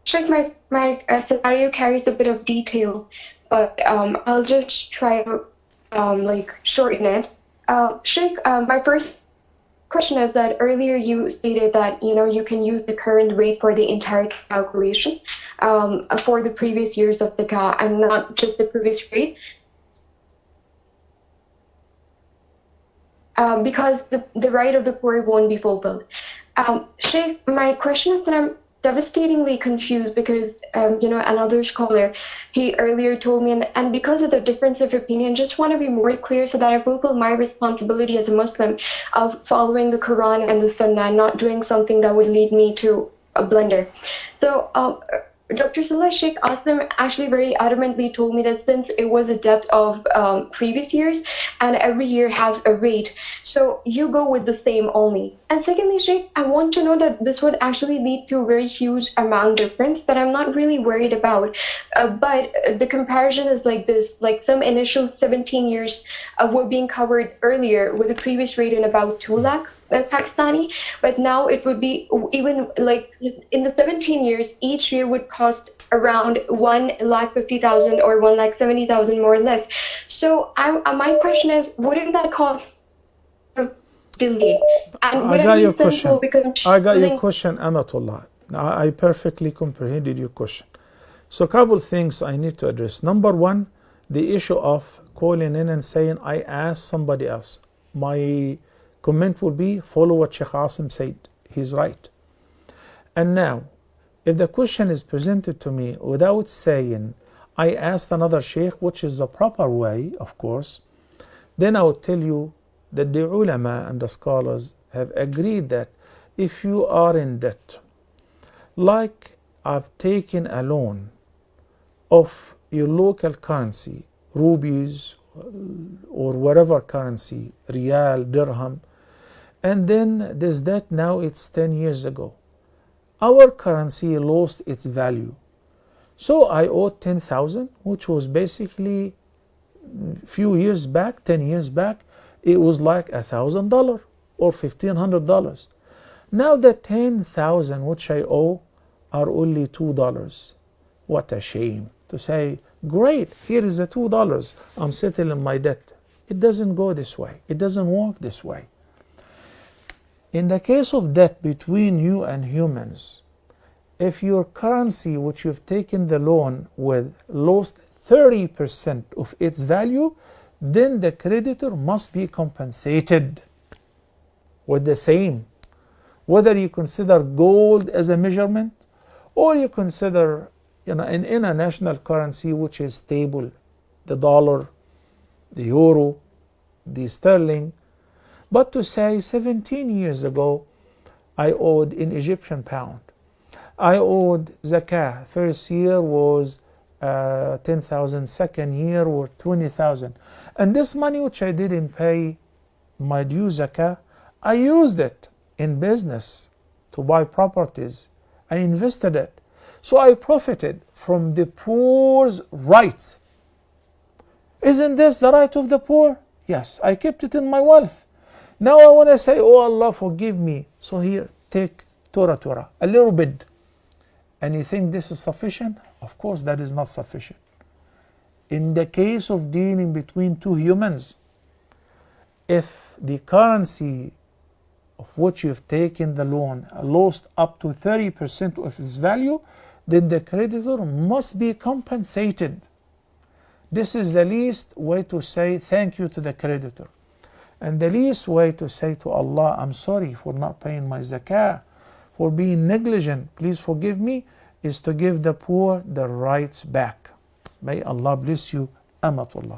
Sheikh, my scenario carries a bit of detail, but I'll just try to like shorten it. Sheikh, my first question is that earlier you stated that you can use the current rate for the entire calculation for the previous years of the car and not just the previous rate, because the right of the poor won't be fulfilled. Sheikh, my question is that I'm devastatingly confused because, another scholar, he earlier told me, and because of the difference of opinion, just want to be more clear so that I fulfill my responsibility as a Muslim of following the Quran and the Sunnah, not doing something that would lead me to a blunder. So, Dr. Salah, Sheikh Asim actually very adamantly told me that since it was a debt of previous years and every year has a rate, so you go with the same only. And secondly, Sheikh, I want to know that this would actually lead to a very huge amount difference that I'm not really worried about. But the comparison is like this, like some initial 17 years were being covered earlier with a previous rate in about 2 lakh. Pakistani, but now it would be even like in the 17 years, each year would cost around 1,50,000 or 1,70,000 more or less. So my question is, wouldn't that cause delay? And would it be sensible because I got your question, Amatullah. I perfectly comprehended your question. So a couple things I need to address. Number one, the issue of calling in and saying, I asked somebody else. My comment will be, follow what Sheikh Asim said. He's right. And now, if the question is presented to me without saying, I asked another Sheikh, which is the proper way, of course, then I would tell you that the ulama and the scholars have agreed that if you are in debt, like I've taken a loan of your local currency, rupees or whatever currency, riyal, dirham, and then this debt now it's 10 years ago. Our currency lost its value. So I owed 10,000, which was basically a few years back, 10 years back, it was like $1,000 or $1,500. Now the 10,000 which I owe are only $2. What a shame to say, great, here is the $2, I'm settling my debt. It doesn't go this way. It doesn't work this way. In the case of debt between you and humans, if your currency which you've taken the loan with lost 30% of its value, then the creditor must be compensated with the same. Whether you consider gold as a measurement or you consider an international currency which is stable, the dollar, the euro, the sterling. But to say 17 years ago, I owed in Egyptian pound. I owed zakah. First year was 10,000, second year was 20,000. And this money which I didn't pay my due zakah, I used it in business to buy properties. I invested it. So I profited from the poor's rights. Isn't this the right of the poor? Yes, I kept it in my wealth. Now I want to say, oh Allah, forgive me. So here, take Torah, a little bit. And you think this is sufficient? Of course, that is not sufficient. In the case of dealing between two humans, if the currency of which you've taken the loan lost up to 30% of its value, then the creditor must be compensated. This is the least way to say thank you to the creditor. And the least way to say to Allah, I'm sorry for not paying my zakah, for being negligent, please forgive me, is to give the poor their rights back. May Allah bless you, Amatullah.